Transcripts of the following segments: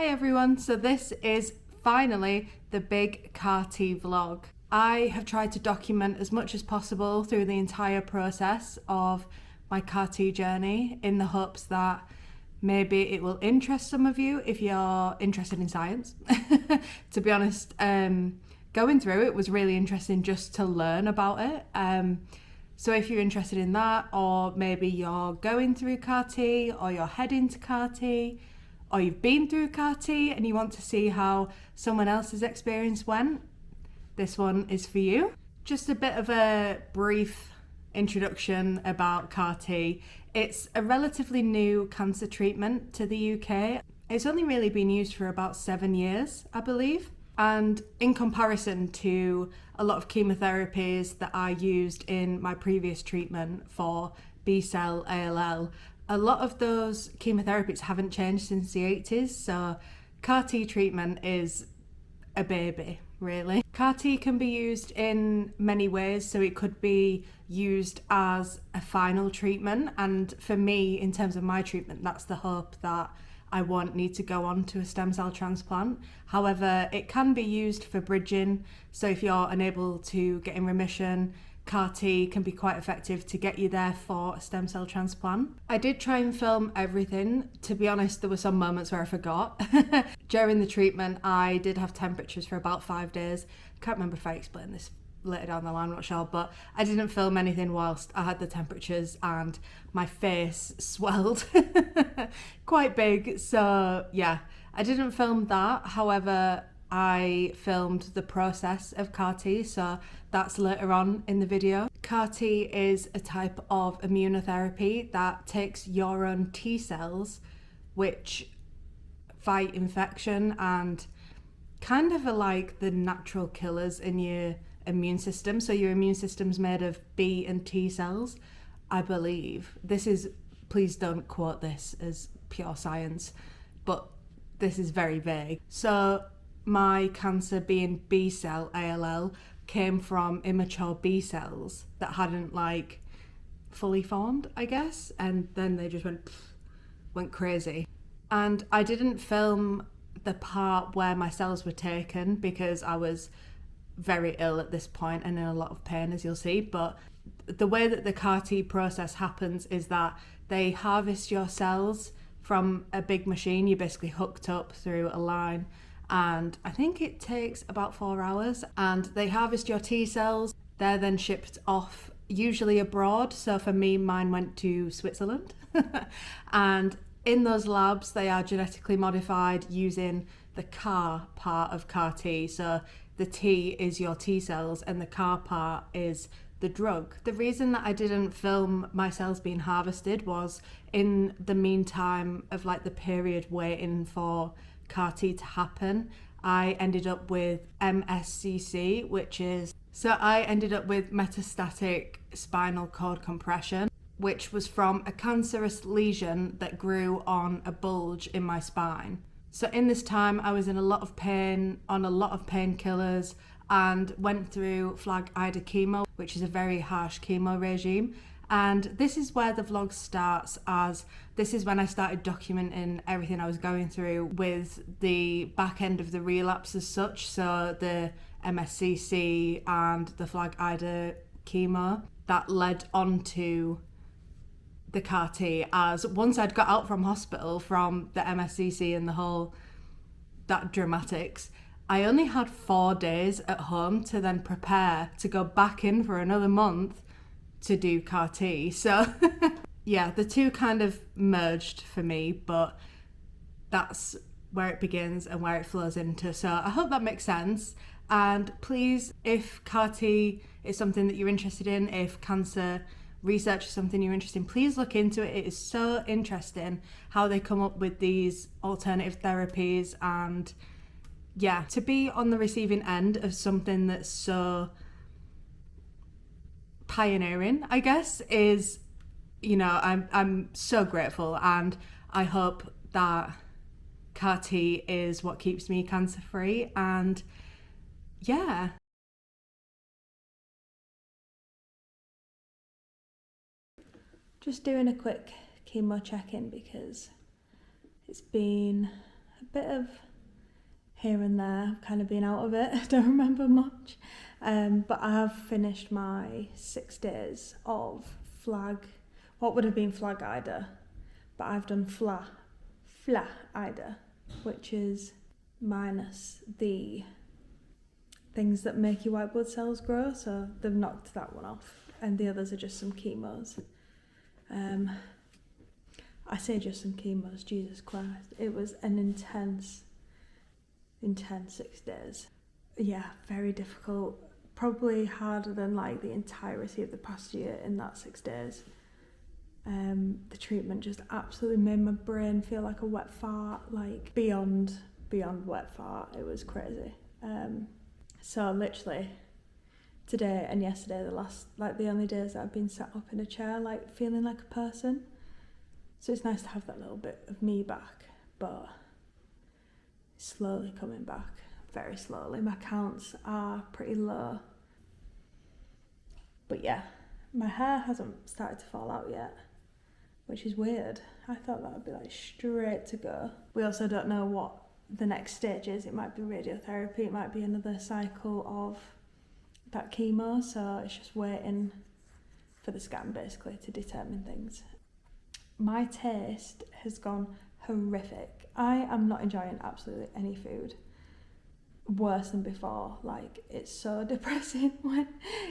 everyone, so this is finally the big CAR-T vlog. I have tried to document as much as possible through the entire process of my CAR-T journey in the hopes that maybe it will interest some of you if you're interested in science. To be honest, going through it was really interesting just to learn about it. So if you're interested in that, or maybe you're going through CAR-T, or you're heading to CAR-T, or you've been through CAR-T and you want to see how someone else's experience went, this one is for you. Just a bit of a brief introduction about CAR-T. It's a relatively new cancer treatment to the UK. It's only really been used for about 7 years, I believe. And in comparison to a lot of chemotherapies that I used in my previous treatment for B-Cell ALL, a lot of those chemotherapies haven't changed since the 80s, so CAR-T treatment is a baby, really. CAR-T can be used in many ways, so it could be used as a final treatment, and for me, in terms of my treatment, that's the hope that I won't need to go on to a stem cell transplant. However, it can be used for bridging, so if you're unable to get in remission, CAR-T can be quite effective to get you there for a stem cell transplant. I did try and film everything. To be honest, there were some moments where I forgot. During the treatment, I did have temperatures for about 5 days. Can't remember if I explained this later down the line, not sure, but I didn't film anything whilst I had the temperatures, and my face swelled quite big, so yeah, I didn't film that. However, I filmed the process of CAR-T, so that's later on in the video. CAR-T is a type of immunotherapy that takes your own T cells, which fight infection and kind of are like the natural killers in your immune system. So your immune system's made of B and T cells, I believe. This is, please don't quote this as pure science, but this is very vague. So my cancer being B-cell ALL came from immature B cells that hadn't like fully formed, I guess, and then they just went crazy. And I didn't film the part where my cells were taken because I was very ill at this point and in a lot of pain, as you'll see. But the way that the CAR-T process happens is that they harvest your cells from a big machine. You're basically hooked up through a line, and I think it takes about 4 hours, and they harvest your T cells. They're then shipped off, usually abroad. So for me, mine went to Switzerland. And in those labs, they are genetically modified using the CAR part of CAR-T. So the T is your T cells and the CAR part is the drug. The reason that I didn't film my cells being harvested was in the meantime of like the period waiting for CAR-T to happen, I ended up with MSCC, I ended up with metastatic spinal cord compression, which was from a cancerous lesion that grew on a bulge in my spine. So in this time, I was in a lot of pain, on a lot of painkillers, and went through flag-ida chemo, which is a very harsh chemo regime. And this is where the vlog starts, as this is when I started documenting everything I was going through with the back end of the relapse as such. So the MSCC and the flag-ida chemo that led on to the CAR-T, as once I'd got out from hospital from the MSCC and the whole that dramatics, I only had 4 days at home to then prepare to go back in for another month to do CAR-T. So yeah, the two kind of merged for me, but that's where it begins and where it flows into. So I hope that makes sense. And please, if CAR-T is something that you're interested in, if cancer research is something you're interested in, please look into it. It is so interesting how they come up with these alternative therapies, and yeah, to be on the receiving end of something that's so pioneering, I guess, is, you know, I'm so grateful, and I hope that CAR-T is what keeps me cancer free. And yeah. Just doing a quick chemo check-in because it's been a bit of here and there, kind of been out of it. I don't remember much. But I have finished my 6 days of what would have been flag ida, but I've done fla ida, which is minus the things that make your white blood cells grow, so they've knocked that one off, and the others are just some chemos. I say just some chemos, Jesus Christ. It was an intense 6 days. Yeah, very difficult. Probably harder than like the entirety of the past year in that 6 days. The treatment just absolutely made my brain feel like a wet fart, like beyond wet fart. It was crazy. So literally today and yesterday, the only days that I've been sat up in a chair, like feeling like a person. So it's nice to have that little bit of me back, but it's slowly coming back, very slowly. My counts are pretty low. But yeah, my hair hasn't started to fall out yet, which is weird. I thought that would be like straight to go. We also don't know what the next stage is. It might be radiotherapy, it might be another cycle of that chemo, so it's just waiting for the scan basically to determine things. My taste has gone horrific. I am not enjoying absolutely any food. Worse than before. Like, it's so depressing when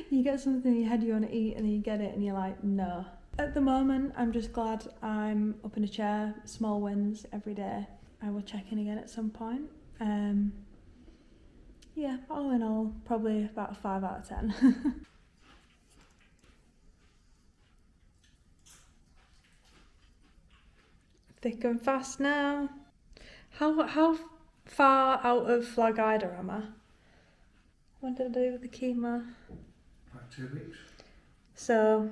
you get something in your head you want to eat and then you get it and you're like, no. At the moment, I'm just glad I'm up in a chair, small wins every day. I will check in again at some point. Yeah, all in all, probably about a 5 out of 10. Thick and fast now. How far out of flag ida am I? When did I do with the chemo? About 2 weeks. So,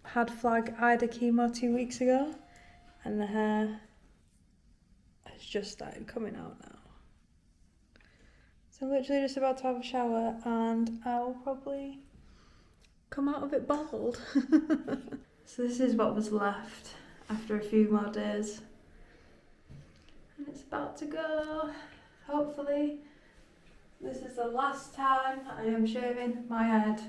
had flag ida chemo 2 weeks ago, and the hair has just started coming out now. So I'm literally just about to have a shower and I'll probably come out of it bald. So this is what was left after a few more days. And it's about to go. Hopefully this is the last time I am shaving my head.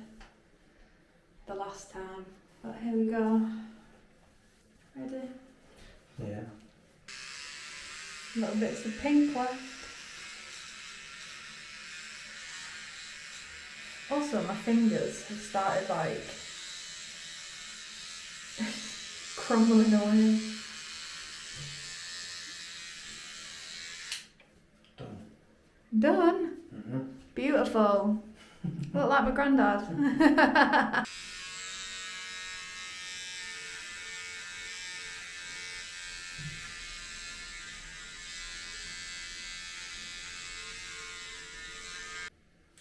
The last time. But here we go. Ready? Yeah. Little bits of pink left. Also, my fingers have started like crumbling away. Done. Done? Mm-hmm. Beautiful. Look like my granddad.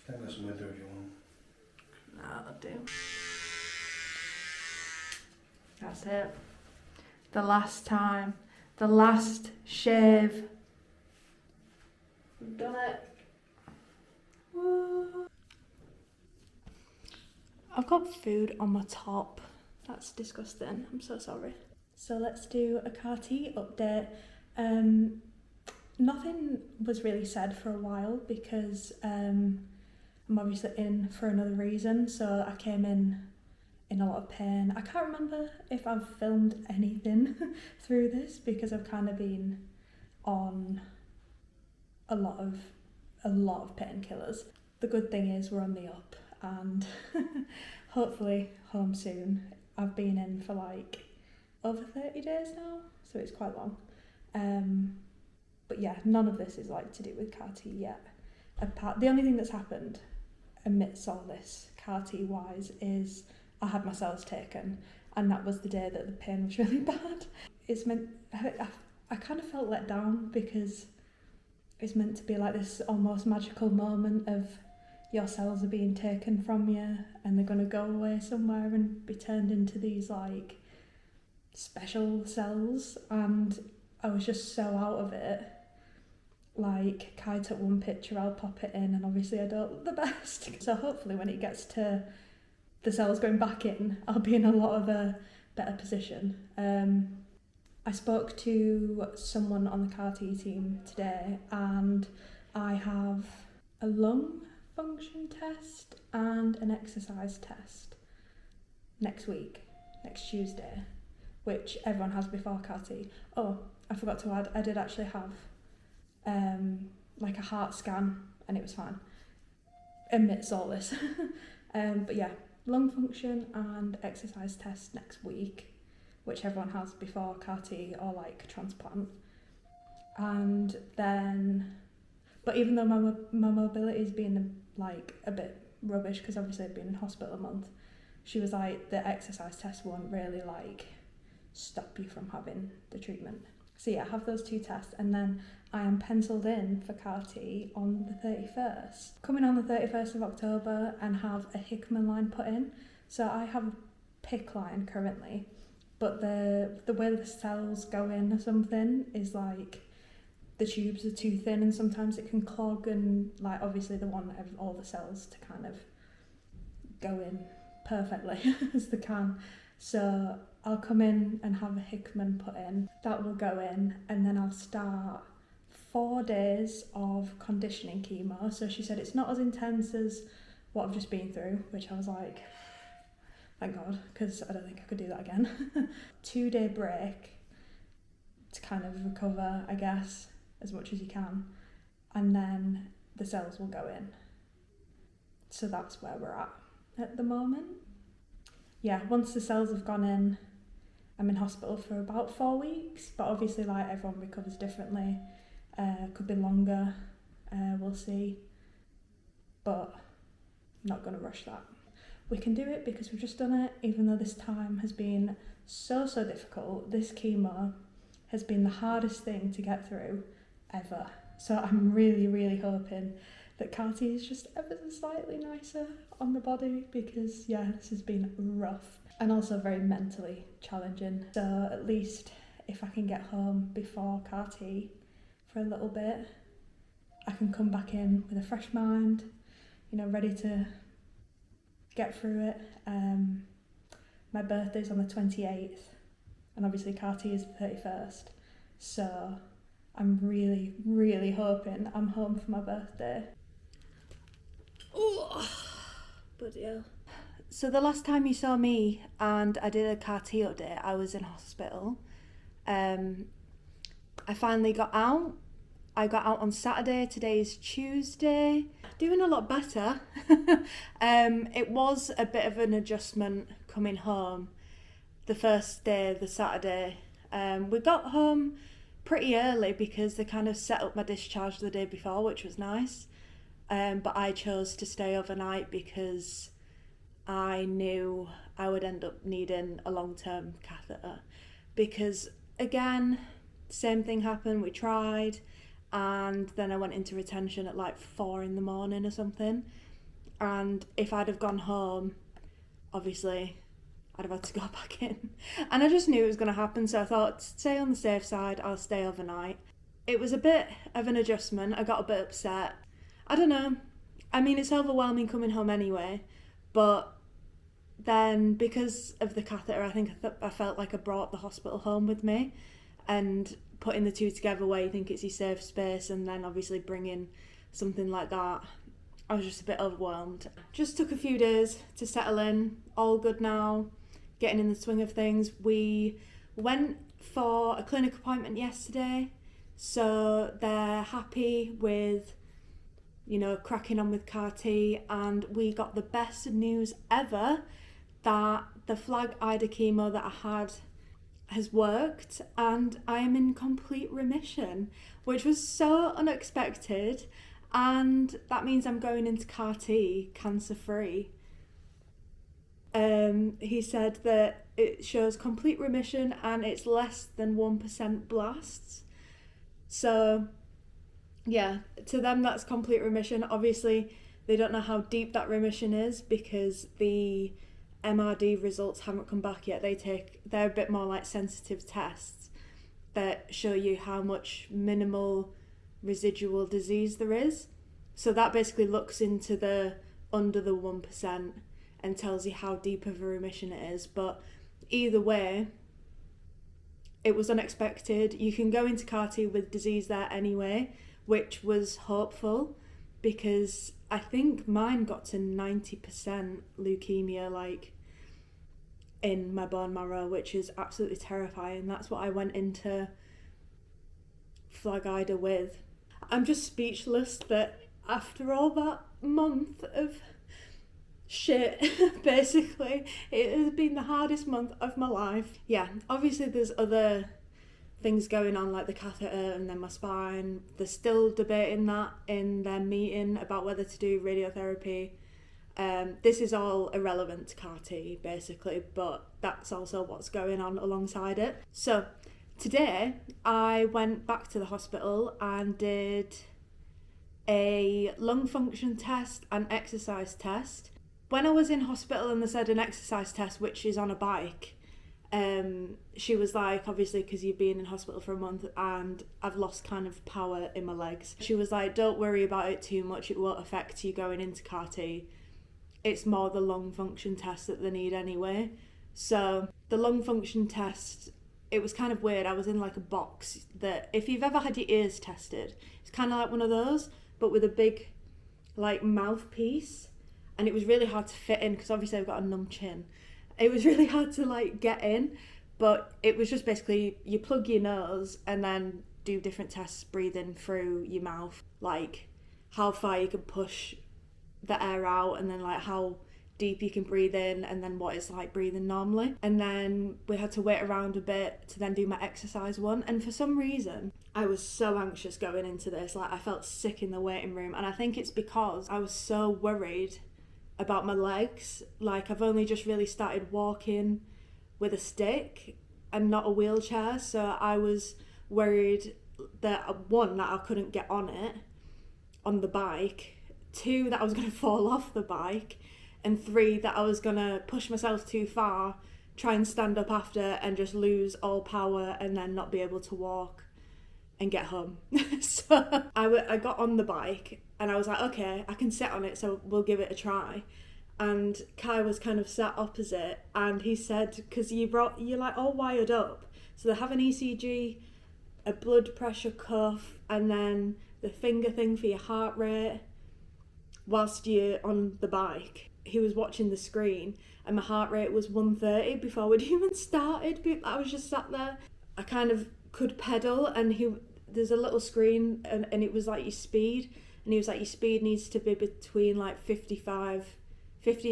Can I go some weather if you want? No, that'll do. That's it. The last time. The last shave. We've done it. Woo. I've got food on my top. That's disgusting. I'm so sorry. So let's do a CAR T update. Nothing was really said for a while because I'm obviously in for another reason. So I came in a lot of pain. I can't remember if I've filmed anything through this because I've kind of been on a lot of painkillers. The good thing is we're on the up and hopefully home soon. I've been in for like over 30 days now, so it's quite long. But yeah, none of this is like to do with CAR T yet. The only thing that's happened amidst all this CAR T wise is I had my cells taken, and that was the day that the pain was really bad. I kind of felt let down because it's meant to be like this almost magical moment of your cells are being taken from you and they're going to go away somewhere and be turned into these like special cells, and I was just so out of it. Like, Kai took one picture, I'll pop it in, and obviously I don't look the best. So hopefully when it gets to the cells going back in, I'll be in a lot of a better position. I spoke to someone on the CAR-T team today, and I have a lung function test and an exercise test next Tuesday, which everyone has before CAR-T. Oh, I forgot to add, I did actually have like a heart scan, and it was fine amidst all this. But yeah, lung function and exercise test next week, which everyone has before CAR-T or like transplant. And then, but even though my mobility has been like a bit rubbish, because obviously I've been in hospital a month, she was like, the exercise test won't really like stop you from having the treatment. So yeah, I have those 2 tests, and then I am penciled in for CAR-T on the 31st. Coming on the 31st of October and have a Hickman line put in. So I have a PICC line currently, but the way the cells go in or something is like the tubes are too thin, and sometimes it can clog, and like obviously they want all the cells to kind of go in perfectly as they can. So I'll come in and have a Hickman put in. That will go in, and then I'll start 4 days of conditioning chemo. So she said it's not as intense as what I've just been through, which I was like, thank God, because I don't think I could do that again. 2-day break to kind of recover, I guess, as much as you can, and then the cells will go in. So that's where we're at the moment. Yeah, once the cells have gone in, I'm in hospital for about 4 weeks, but obviously like everyone recovers differently. Could be longer, we'll see, but I'm not going to rush that. We can do it because we've just done it, even though this time has been so difficult. This chemo has been the hardest thing to get through ever. So I'm really hoping that CAR-T is just ever so slightly nicer on the body, because yeah, this has been rough and also very mentally challenging. So at least if I can get home before CAR-T for a little bit, I can come back in with a fresh mind, you know, ready to get through it. My birthday's on the 28th, and obviously CAR-T is the 31st, so I'm really hoping I'm home for my birthday. Oh, bloody hell. So the last time you saw me and I did a CAR-T update, I was in hospital. I finally got out. I got out on Saturday. Today's Tuesday. Doing a lot better. It was a bit of an adjustment coming home the first day, the Saturday. We got home pretty early because they kind of set up my discharge the day before, which was nice. But I chose to stay overnight because I knew I would end up needing a long-term catheter. Because again, same thing happened. We tried, and then I went into retention at like 4 a.m. or something. And if I'd have gone home, obviously I'd have had to go back in. And I just knew it was going to happen, so I thought, stay on the safe side, I'll stay overnight. It was a bit of an adjustment. I got a bit upset. I don't know. I mean, it's overwhelming coming home anyway, but then because of the catheter, I think I felt like I brought the hospital home with me, and putting the two together where you think it's your safe space and then obviously bringing something like that, I was just a bit overwhelmed. Just took a few days to settle in. All good now, getting in the swing of things. We went for a clinic appointment yesterday, so they're happy with, you know, cracking on with CAR-T, and we got the best news ever that the flag IDA chemo that I had has worked, and I am in complete remission, which was so unexpected, and that means I'm going into CAR-T cancer-free. He said that it shows complete remission and it's less than 1% blasts. So yeah, to them that's complete remission. Obviously they don't know how deep that remission is because the MRD results haven't come back yet. They're a bit more like sensitive tests that show you how much minimal residual disease there is. So that basically looks into the under the 1% and tells you how deep of a remission it is. But either way, It was unexpected. You can go into CAR-T with disease there anyway, which was hopeful, because I think mine got to 90% leukemia, like, in my bone marrow, which is absolutely terrifying. That's what I went into Flagida with. I'm just speechless that after all that month of shit, basically, it has been the hardest month of my life. Yeah, obviously there's other things going on, like the catheter and then my spine. They're still debating that in their meeting about whether to do radiotherapy. This is all irrelevant to CAR-T, basically, but that's also what's going on alongside it. So today I went back to the hospital and did a lung function test and exercise test. When I was in hospital and they said an exercise test, which is on a bike, she was like, obviously because you've been in hospital for a month and I've lost kind of power in my legs. She was like, don't worry about it too much, it won't affect you going into CAR-T. It's more the lung function test that they need anyway. So the lung function test, it was kind of weird. I was in like a box that, if you've ever had your ears tested, it's kind of like one of those, but with a big like mouthpiece, and it was really hard to fit in because obviously I've got a numb chin. It was really hard to like get in, but it was just basically you plug your nose and then do different tests breathing through your mouth, like how far you can push the air out, and then like how deep you can breathe in, and then what it's like breathing normally. And then we had to wait around a bit to then do my exercise one, and for some reason I was so anxious going into this, like I felt sick in the waiting room, and I think it's because I was so worried about my legs. Like I've only just really started walking with a stick and not a wheelchair, so I was worried that, one, that I couldn't get on it, on the bike, 2, that I was going to fall off the bike, and 3, that I was going to push myself too far, try and stand up after and just lose all power and then not be able to walk and get home. So I got on the bike and I was like, okay, I can sit on it, so we'll give it a try. And Kai was kind of sat opposite, and he said, because you're like all wired up, so they have an ECG, a blood pressure cuff, and then the finger thing for your heart rate whilst you're on the bike. He was watching the screen and my heart rate was 130 before we'd even started. I was just sat there. I kind of could pedal, and there's a little screen and it was like your speed, and he was like, your speed needs to be between like 50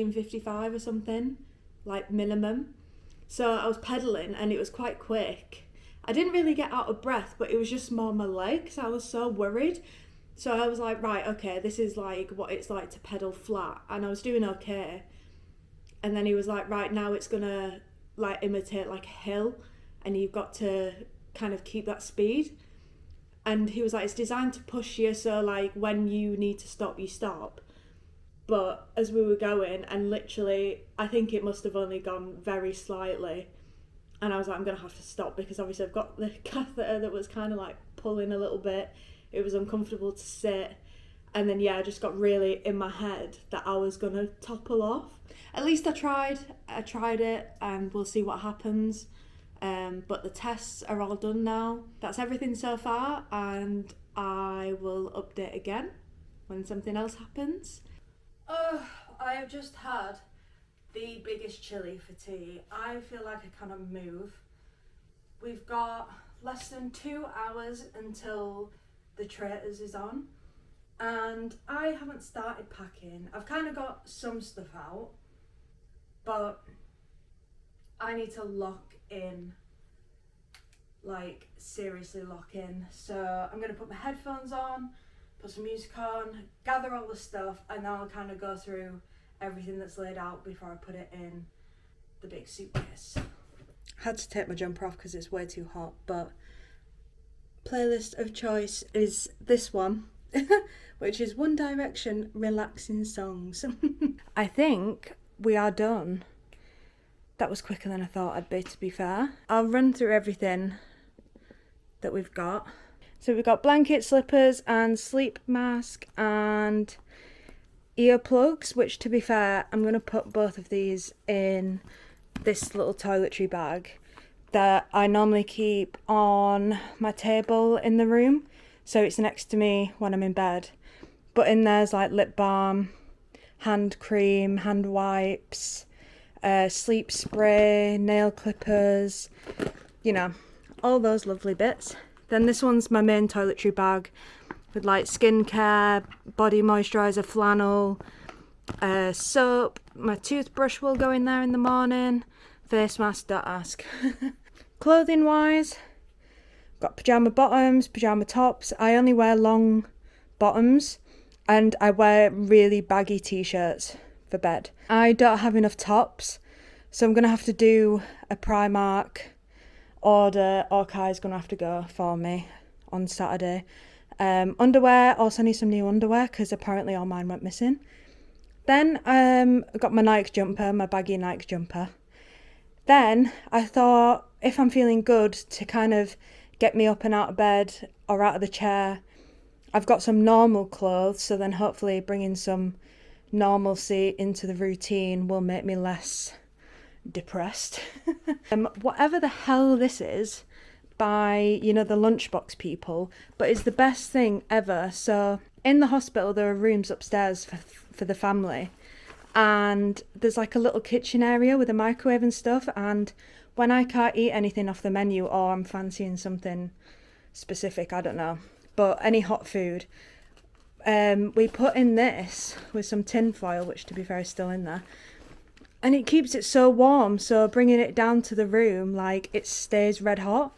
and 55 or something, like minimum. So I was pedaling and it was quite quick. I didn't really get out of breath, but it was just more my legs. I was so worried. So I was like, right, okay, this is like what it's like to pedal flat. And I was doing okay. And then he was like, right, now it's gonna like imitate like a hill, and you've got to kind of keep that speed. And he was like, it's designed to push you, so like when you need to stop, you stop. But as we were going, and literally, I think it must have only gone very slightly, and I was like, I'm gonna have to stop, because obviously I've got the catheter that was kind of like pulling a little bit. It was uncomfortable to sit. And then, yeah, I just got really in my head that I was going to topple off. At least I tried it, and we'll see what happens. But the tests are all done now. That's everything so far, and I will update again when something else happens. I have just had the biggest chili for tea. I feel like I cannot move. We've got less than 2 hours until the Traitors is on, and I haven't started packing. I've kind of got some stuff out, but I need to lock in, like seriously lock in. So I'm gonna put my headphones on, put some music on, gather all the stuff, and then I'll kind of go through everything that's laid out before I put it in the big suitcase. I had to take my jumper off because it's way too hot, but playlist of choice is this one, which is One Direction relaxing songs. I think we are done. That was quicker than I thought I'd be, to be fair. I'll run through everything that we've got. So we've got blanket, slippers and sleep mask and earplugs, which, to be fair, I'm going to put both of these in this little toiletry bag, that I normally keep on my table in the room, so it's next to me when I'm in bed. But in there's like lip balm, hand cream, hand wipes, sleep spray, nail clippers, you know, all those lovely bits. Then this one's my main toiletry bag with like skincare, body moisturiser, flannel, soap. My toothbrush will go in there in the morning. Face mask, don't ask. Clothing wise, got pyjama bottoms, pyjama tops. I only wear long bottoms and I wear really baggy t-shirts for bed. I don't have enough tops, so I'm going to have to do a Primark order, or Kai's going to have to go for me on Saturday. Underwear, also need some new underwear because apparently all mine went missing. Then I got my Nike jumper, my baggy Nike jumper. Then I thought, if I'm feeling good to kind of get me up and out of bed or out of the chair, I've got some normal clothes, so then hopefully bringing some normalcy into the routine will make me less depressed. Whatever the hell this is by, you know, the lunchbox people, but it's the best thing ever. So in the hospital there are rooms upstairs for the family, and there's like a little kitchen area with a microwave and stuff, and when I can't eat anything off the menu or I'm fancying something specific, I don't know, but any hot food, we put in this with some tin foil, which to be fair is still in there, and it keeps it so warm, so bringing it down to the room, like, it stays red hot.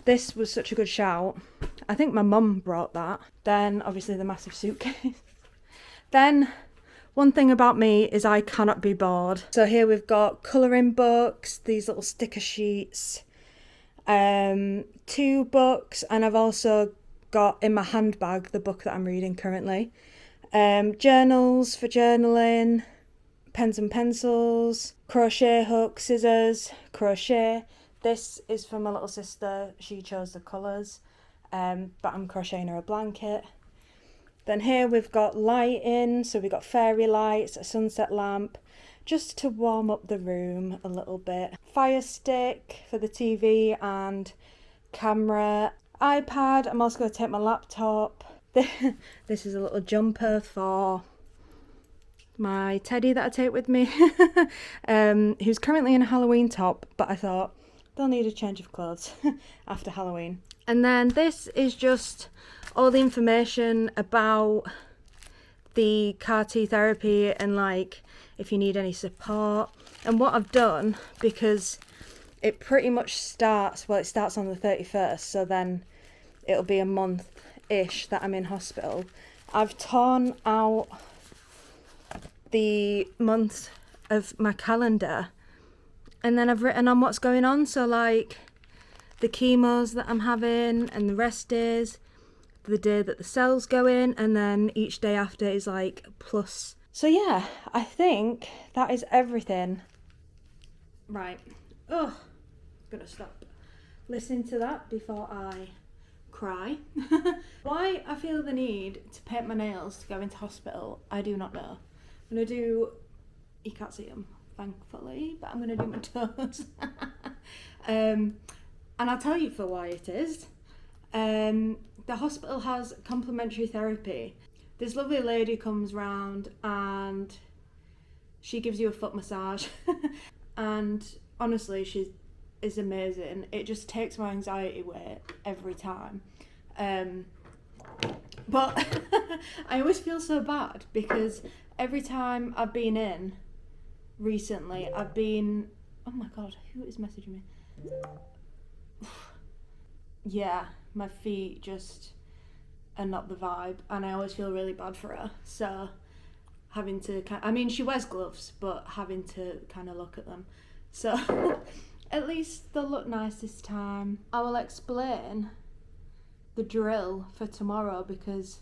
This was such a good shout. I think my mum brought that. Then obviously the massive suitcase. Then one thing about me is I cannot be bored. So here we've got colouring books, these little sticker sheets, 2 books, and I've also got in my handbag the book that I'm reading currently. Journals for journaling, pens and pencils, crochet hook, scissors, crochet. This is for my little sister. She chose the colours, but I'm crocheting her a blanket. Then here we've got lighting, so we've got fairy lights, a sunset lamp, just to warm up the room a little bit. Fire stick for the TV and camera. iPad, I'm also going to take my laptop. This is a little jumper for my teddy that I take with me, who's currently in a Halloween top, but I thought they'll need a change of clothes after Halloween. And then this is just all the information about the CAR-T therapy and like if you need any support. And what I've done, because it pretty much starts, well, it starts on the 31st, so then it'll be a month-ish that I'm in hospital. I've torn out the months of my calendar, and then I've written on what's going on, so like the chemos that I'm having and the rest days, the day that the cells go in, and then each day after is like plus. So yeah, I think that is everything. Right. Oh, I'm gonna stop listening to that before I cry. Why I feel the need to paint my nails to go into hospital, I do not know. I'm gonna do, you can't see them thankfully, but I'm gonna do my toes. And I'll tell you for why it is. The hospital has complementary therapy. This lovely lady comes round and she gives you a foot massage. And honestly, she is amazing. It just takes my anxiety away every time. But I always feel so bad because every time I've been in recently, I've been, oh my god, who is messaging me? Yeah, my feet just are not the vibe, and I always feel really bad for her. So having to, I mean, she wears gloves, but having to kind of look at them. So at least they'll look nice this time. I will explain the drill for tomorrow because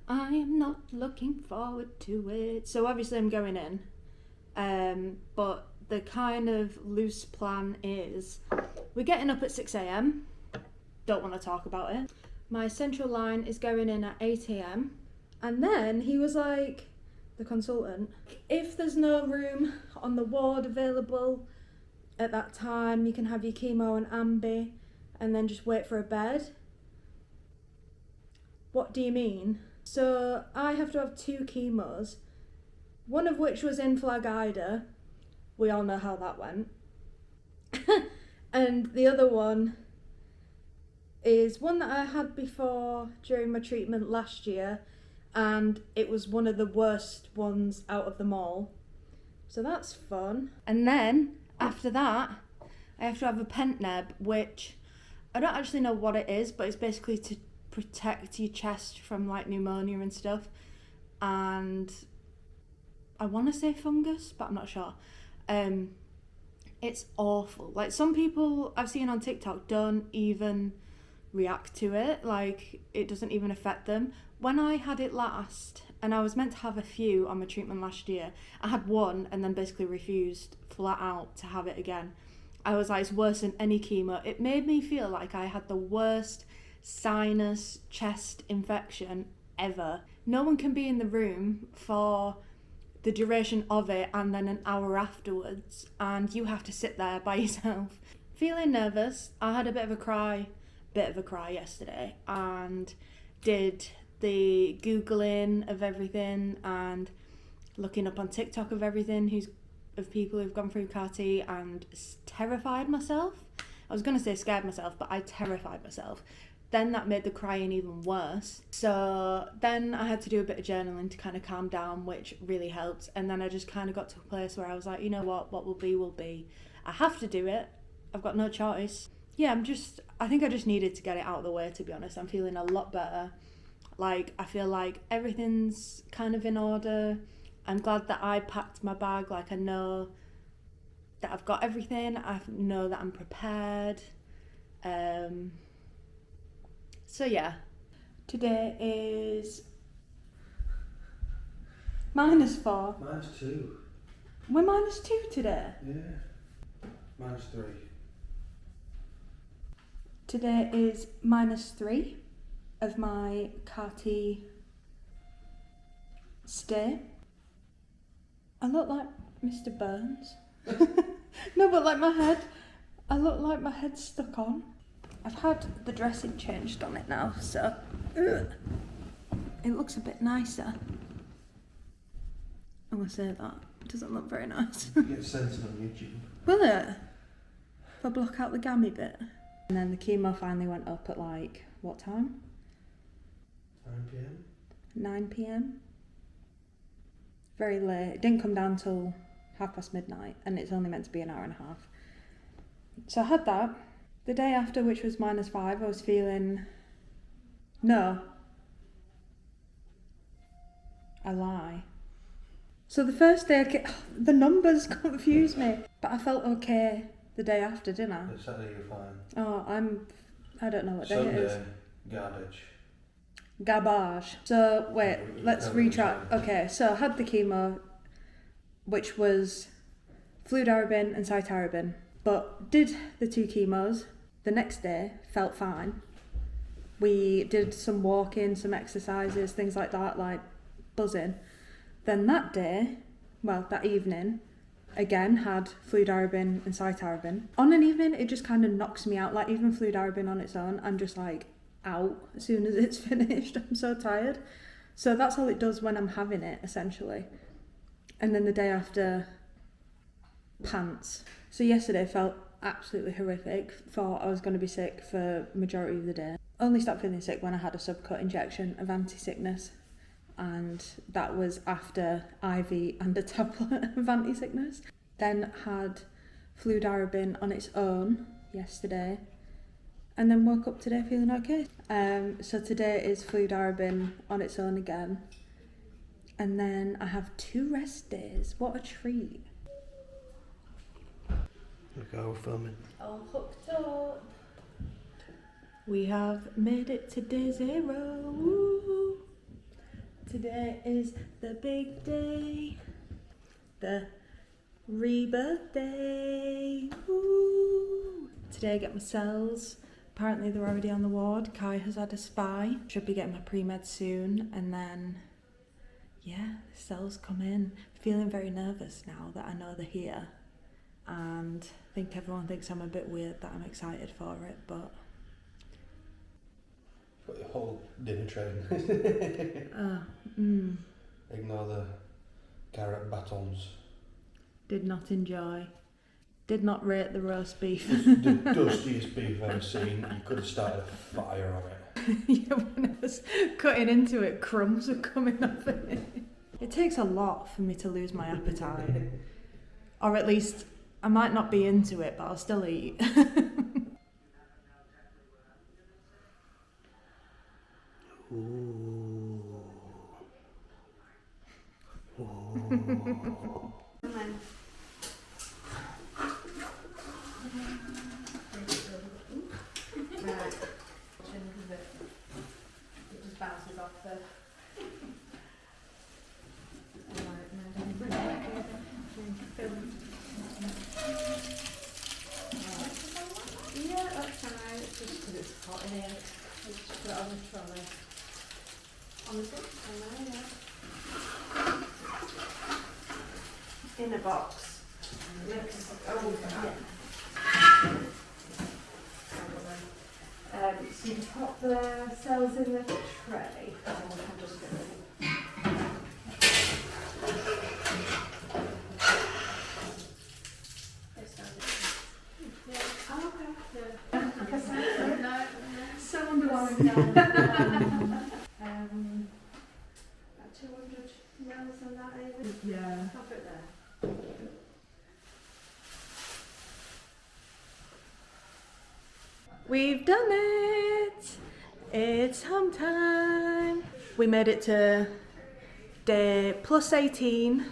I am not looking forward to it. So obviously I'm going in, but the kind of loose plan is we're getting up at 6 a.m. Don't want to talk about it. My central line is going in at 8 a.m. And then he was like, the consultant, if there's no room on the ward available, at that time. You can have your chemo and ambi and then just wait for a bed. What do you mean? So I have to have 2 chemos, one of which was in Flag Ida. We all know how that went. And the other one is one that I had before during my treatment last year, and it was one of the worst ones out of them all. So that's fun. And then after that, I have to have a pentneb, which I don't actually know what it is, but it's basically to protect your chest from like pneumonia and stuff. And I want to say fungus, but I'm not sure. It's awful. Like, some people I've seen on TikTok don't even react to it. Like, it doesn't even affect them. When I had it last, and I was meant to have a few on my treatment last year, I had one and then basically refused flat out to have it again. I was like, it's worse than any chemo. It made me feel like I had the worst sinus chest infection ever. No one can be in the room for the duration of it and then an hour afterwards, and you have to sit there by yourself. Feeling nervous. I had a bit of a cry yesterday and did the Googling of everything and looking up on TikTok of everything of people who've gone through CAR-T, and terrified myself. I was going to say scared myself, but I terrified myself. Then that made the crying even worse. So then I had to do a bit of journaling to kind of calm down, which really helped. And then I just kind of got to a place where I was like, you know what will be will be. I have to do it. I've got no choice. Yeah, I think I just needed to get it out of the way, to be honest. I'm feeling a lot better. Like, I feel like everything's kind of in order. I'm glad that I packed my bag. Like, I know that I've got everything. I know that I'm prepared. So yeah, today is -4. -2. We're -2 today. Yeah. -3. Today is -3 of my CAR-T stay. I look like Mr. Burns. No, but like I look like my head's stuck on. I've had the dressing changed on it now, so it looks a bit nicer. I will say that. It doesn't look very nice. Get censored on YouTube. Will it? If I block out the gammy bit? And then the chemo finally went up at like, what time? 9 p.m. 9 p.m. Very late. It didn't come down till midnight, and it's only meant to be an hour and a half. So I had that. The day after, which was -5, I was feeling... No. I lie. So the first day, the numbers confuse me. But I felt okay the day after, didn't I? But Saturday you're fine. Oh, I don't know what day it is. Sunday, garbage. Garbage. So, wait, let's retrack. Okay, so I had the chemo, which was fludarabine and cytarabine. But did the 2 chemos. The next day, felt fine. We did some walking, some exercises, things like that, like buzzing. Then that day, well, that evening, again had fludarabine and cytarabine. On an evening, it just kind of knocks me out. Like, even fludarabine on its own, I'm just like out as soon as it's finished. I'm so tired. So that's all it does when I'm having it, essentially. And then the day after, pants. So yesterday felt absolutely horrific. Thought I was going to be sick for majority of the day. Only stopped feeling sick when I had a subcut injection of anti-sickness, and that was after IV and a tablet of anti-sickness. Then had fludarabine on its own yesterday, and then woke up today feeling okay. So today is fludarabine on its own again, and then I have 2 rest days. What a treat. Look how we're filming. All hooked up. We have made it to day 0. Woo. Today is the big day. The rebirth day. Woo. Today I get my cells. Apparently they're already on the ward. Kai has had a spy. Should be getting my pre-med soon. And then, yeah, the cells come in. Feeling very nervous now that I know they're here. and I think everyone thinks I'm a bit weird that I'm excited for it, but... Got your whole dinner train. Ignore the carrot batons. Did not enjoy. Did not rate the roast beef. The dustiest beef I've ever seen. You could have started a fire on it. Yeah, when I was cutting into it, crumbs were coming off it. It takes a lot for me to lose my appetite. Or at least, I might not be into it, but I'll still eat. Ooh. Right. It just bounces off the... Yeah, that's fine. It's just because it's hot in here. Let's just put it on the trolley. Honestly, on there, yeah. In a box. Oh, yeah. So you pop the cells in the tray, and we can just go. Oh, okay. So underwhelming. 200 mils on that, Amy? Yeah. I'll put it there. We've done it! It's home time! We made it to day plus 18,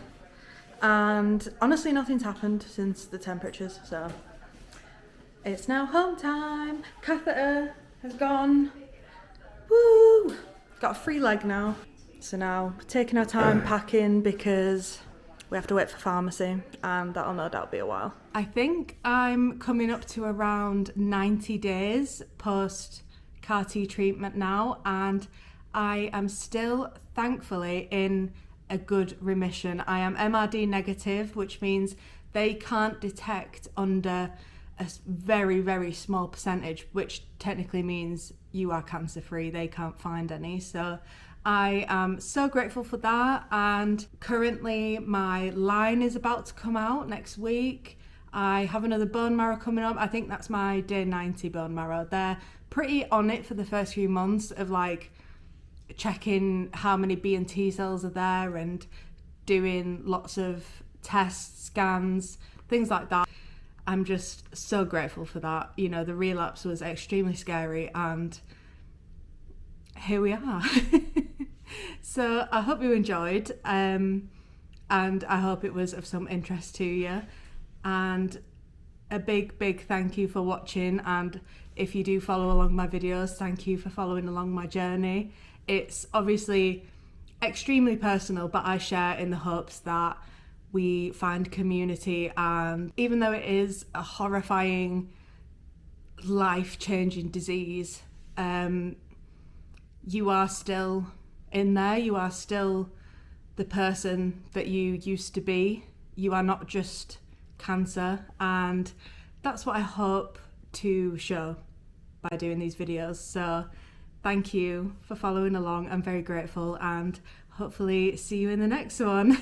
and honestly nothing's happened since the temperatures, so it's now home time. Catheter has gone. Woo! Got a free leg now. So now we're taking our time packing because we have to wait for pharmacy, and that'll no doubt be a while. I think I'm coming up to around 90 days post CAR T treatment now, and I am still thankfully in a good remission. I am MRD negative, which means they can't detect under a very, very small percentage, which technically means you are cancer free. They can't find any. So I am so grateful for that, and currently my line is about to come out next week. I have another bone marrow coming up. I think that's my day 90 bone marrow. They're pretty on it for the first few months of like checking how many B and T cells are there and doing lots of tests, scans, things like that. I'm just so grateful for that. You know, the relapse was extremely scary, and here we are. So I hope you enjoyed, and I hope it was of some interest to you, and a big thank you for watching. And if you do follow along my videos, thank you for following along my journey. It's obviously extremely personal, but I share in the hopes that we find community, and even though it is a horrifying, life-changing disease, you are still in there. You are still the person that you used to be. You are not just cancer, and that's what I hope to show by doing these videos. So thank you for following along. I'm very grateful, and hopefully see you in the next one.